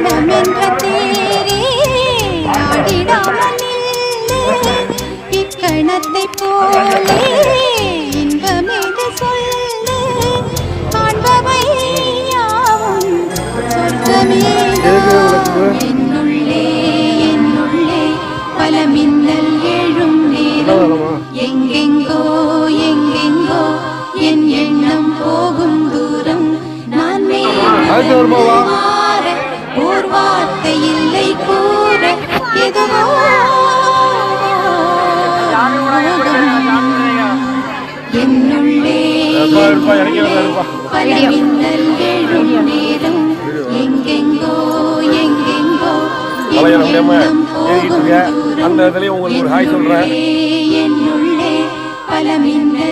மனமென்ற தேரே ஆடிடாமல் இக்கணத்தை போலே இன்பமென்று சொல்லு காண்பவை யாவும் சொர்க்கமேதோ என்னுள்ளே என்னுள்ளே பல மின்னல் எழும் நேரம் எங்கெங்கோ எங்கெங்கோ என் எண்ணம் போகும் தூரம் நான் மாற ஓர் வார்த்தை இல்லை கூற எதுவோ என்னுள்ளே பல மின்னல் எழும் நேரம் எங்கெங்கோ எங்கெங்கோ என் எண்ணம் போகும் தூரம் என்னுள்ளே பல மின்னல்